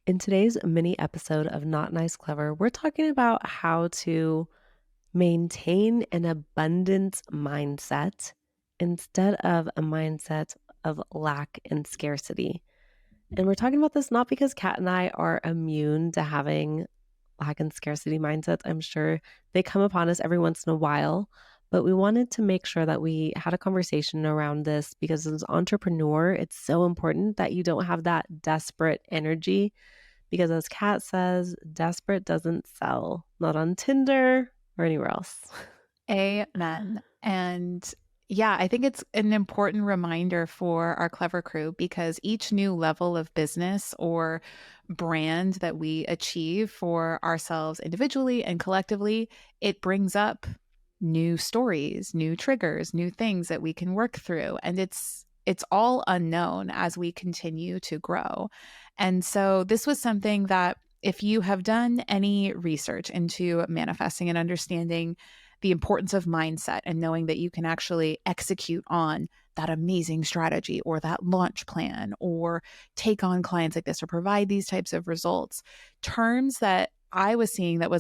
In today's mini episode of Not Nice Clever, we're talking about how to maintain an abundance mindset instead of a mindset of lack and scarcity. And we're talking about this not because Kat and I are immune to having lack and scarcity mindsets. I'm sure they come upon us every once in a while, but we wanted to make sure that we had a conversation around this because as an entrepreneur, it's so important that you don't have that desperate energy because as Kat says, desperate doesn't sell, not on Tinder or anywhere else. Amen. And yeah, I think it's an important reminder for our clever crew because each new level of business or brand that we achieve for ourselves individually and collectively, it brings up new stories, new triggers, new things that we can work through. And it's all unknown as we continue to grow. And so this was something that if you have done any research into manifesting and understanding the importance of mindset and knowing that you can actually execute on that amazing strategy or that launch plan or take on clients like this or provide these types of results. Terms that I was seeing that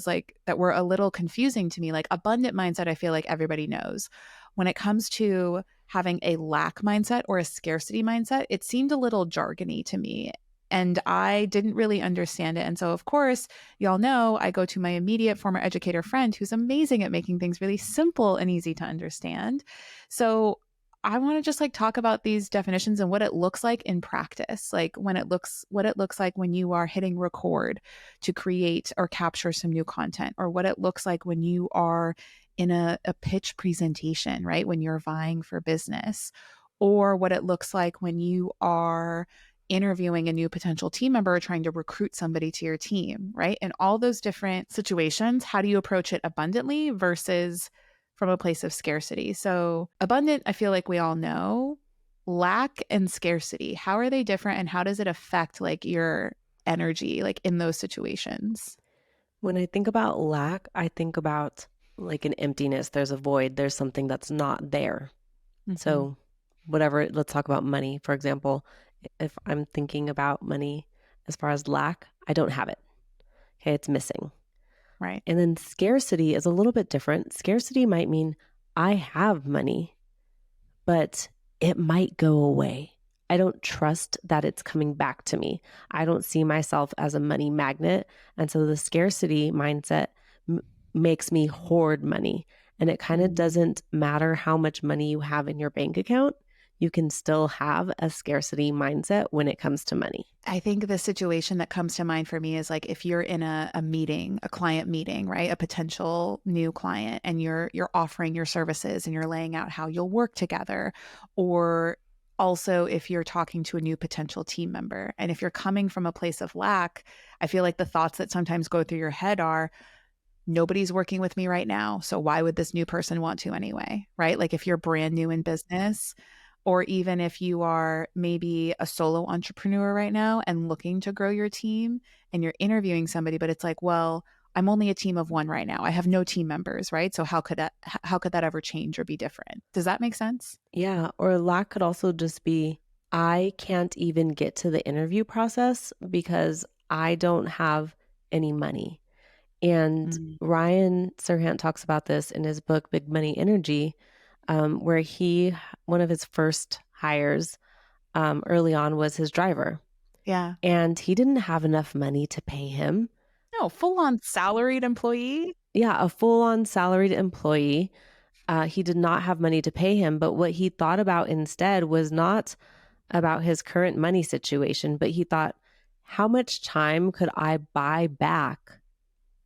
were a little confusing to me, like abundant mindset, I feel like everybody knows. When it comes to having a lack mindset or a scarcity mindset, it seemed a little jargony to me. And I didn't really understand it. And so, of course, y'all know I go to my immediate former educator friend who's amazing at making things really simple and easy to understand. So I want to just talk about these definitions and what it looks like in practice, like what it looks like when you are hitting record to create or capture some new content, or what it looks like when you are in a pitch presentation, right? When you're vying for business, or what it looks like when you are interviewing a new potential team member or trying to recruit somebody to your team, right? In all those different situations, how do you approach it abundantly versus from a place of scarcity? So, abundant, I feel like we all know. Lack and scarcity, how are they different and how does it affect your energy in those situations? When I think about lack, I think about like an emptiness. There's a void, there's something that's not there. Mhm. So, whatever, let's talk about money. For example, if I'm thinking about money as far as lack, I don't have it. Okay, it's missing. Right. And then scarcity is a little bit different. Scarcity might mean I have money, but it might go away. I don't trust that it's coming back to me. I don't see myself as a money magnet. And so the scarcity mindset m- makes me hoard money. And it kind of Mm. doesn't matter how much money you have in your bank account. You can still have a scarcity mindset when it comes to money. I think the situation that comes to mind for me is like if you're in a meeting, a client meeting, right? A potential new client and you're offering your services and you're laying out how you'll work together. Or also if you're talking to a new potential team member. And if you're coming from a place of lack, I feel like the thoughts that sometimes go through your head are nobody's working with me right now. So why would this new person want to anyway? Right? Like if you're brand new in business, or even if you are maybe a solo entrepreneur right now and looking to grow your team and you're interviewing somebody, but it's like, well, I'm only a team of one right now. I have no team members, right? So how could that ever change or be different? Does that make sense? Yeah. Or lack could also just be I can't even get to the interview process because I don't have any money. And Mm. Ryan Serhant talks about this in his book, Big Money Energy, where one of his first hires early on was his driver. Yeah. And he didn't have enough money to pay him. No, full on salaried employee. Yeah, a full on salaried employee. He did not have money to pay him. But what he thought about instead was not about his current money situation, but he thought, how much time could I buy back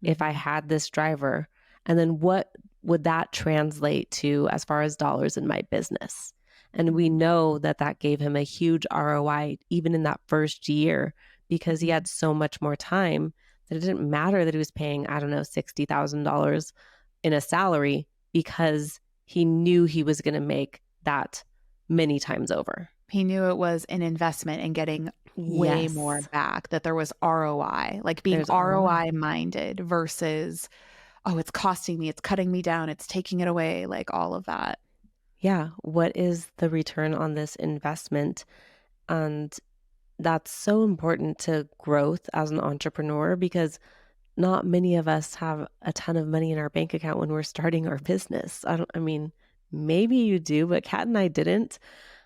if I Mhm. had this driver? And then what would that translate to as far as dollars in my business? And we Mhm. know that that gave him a huge ROI even in that first year because he Mhm. had so much more time that it didn't matter that he was paying, I don't know, $60,000 in a salary because he knew he was going to make that many times over. He knew it was an investment in getting way more Yes, back, that there was ROI, like being there's ROI. ROI minded versus, oh, it's costing me, it's cutting me down, it's taking it away, like all of that. Yeah, what is the return on this investment? And that's so important to growth as an entrepreneur because not many of us have a ton of money in our bank account when we're starting our business. I mean, maybe you do, but Kat and I didn't.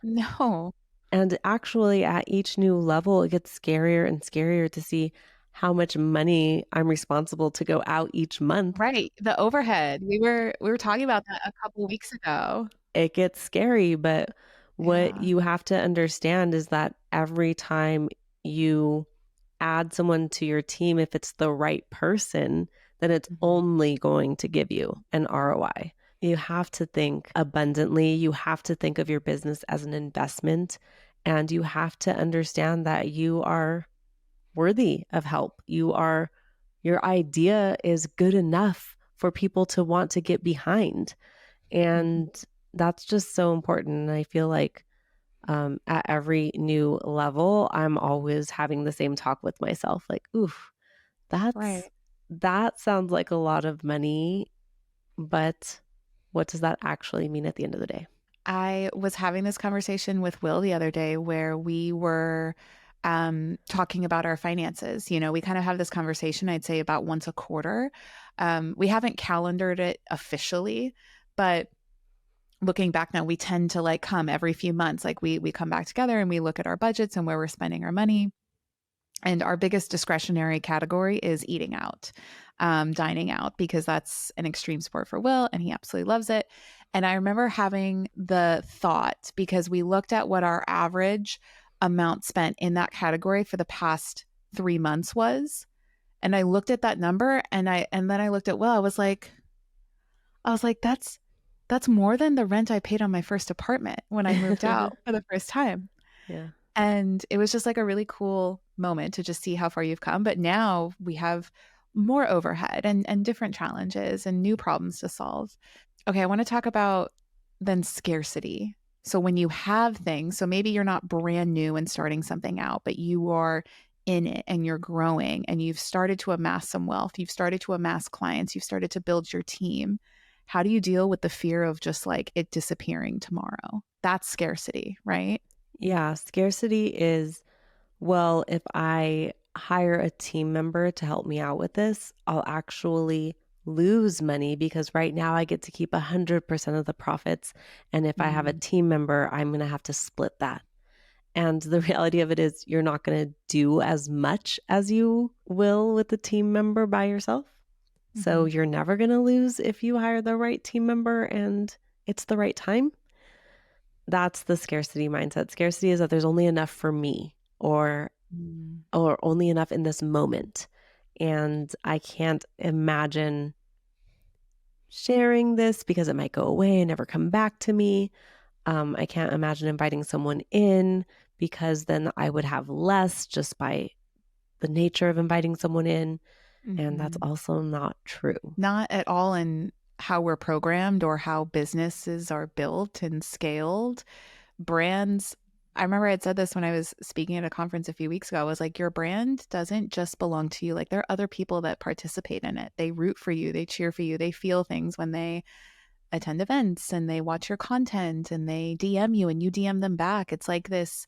No. And actually, at each new level, it gets scarier and scarier to see how much money I'm responsible to go out each month. Right, the overhead. We were talking about that a couple weeks ago. It gets scary, but what Yeah. you have to understand is that every time you add someone to your team, if it's the right person, then it's Mhm, only going to give you an ROI. You have to think abundantly. You have to think of your business as an investment, and you have to understand that you are worthy of help. Your idea is good enough for people to want to get behind. mhm. And that's just so important. And I feel like at every new level, I'm always having the same talk with myself like, oof, Right. that sounds like a lot of money, but what does that actually mean at the end of the day? I was having this conversation with Will the other day where we were talking about our finances. You know, we kind of have this conversation, I'd say about once a quarter. We haven't calendared it officially, but looking back now, we tend to like come every few months. Like we come back together and we look at our budgets and where we're spending our money. And our biggest discretionary category is eating out, dining out, because that's an extreme sport for Will and he absolutely loves it. And I remember having the thought because we looked at what our average amount spent in that category for the past 3 months was. And I looked at that number and then I looked at Will. I was like, that's more than the rent I paid on my first apartment when I moved out for the first time. Yeah. And it was just like a really cool moment to just see how far you've come. But now we have more overhead and different challenges and new problems to solve. Okay, I want to talk about then scarcity. So when you have things, so maybe you're not brand new and starting something out, but you are in it and you're growing and you've started to amass some wealth, you've started to amass clients, you've started to build your team. How do you deal with the fear of just like it disappearing tomorrow? That's scarcity, right? Yeah. Scarcity is, well, if I hire a team member to help me out with this, I'll actually lose money because right now I get to keep 100% of the profits. And if I have a Mm, team member, I'm going to have to split that. And the reality of it is, you're not going to do as much as you will with a team member by yourself. So mhm. you're never going to lose if you hire the right team member and it's the right time. That's the scarcity mindset. Scarcity is that there's only enough for me Mm, or only enough in this moment. And I can't imagine sharing this because it might go away and never come back to me. I can't imagine inviting someone in because then I would have less just by the nature of inviting someone in. And that's mhm. also not true. Not at all in how we're programmed or how businesses are built and scaled. Brands, I remember I had said this when I was speaking at a conference a few weeks ago. I was like, your brand doesn't just belong to you. Like, there are other people that participate in it. They root for you, they cheer for you, they feel things when they attend events and they watch your content and they DM you and you DM them back. It's like this,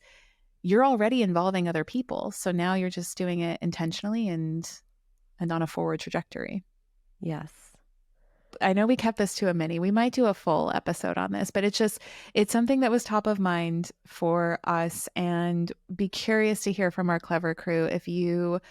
you're already involving other people. So now you're just doing it intentionally and on a forward trajectory. Yes. I know we kept this to a mini. We might do a full episode on this, but it's something that was top of mind for us and be curious to hear from our clever crew if you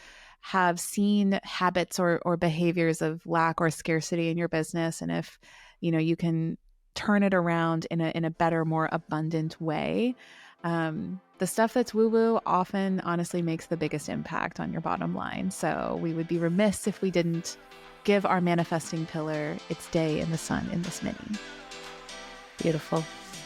have seen habits or behaviors of lack or scarcity in your business and if you can turn it around in a better, more abundant way. The stuff that's woo woo often honestly makes the biggest impact on your bottom line. So we would be remiss if we didn't give our manifesting pillar its day in the sun in this mini. Beautiful.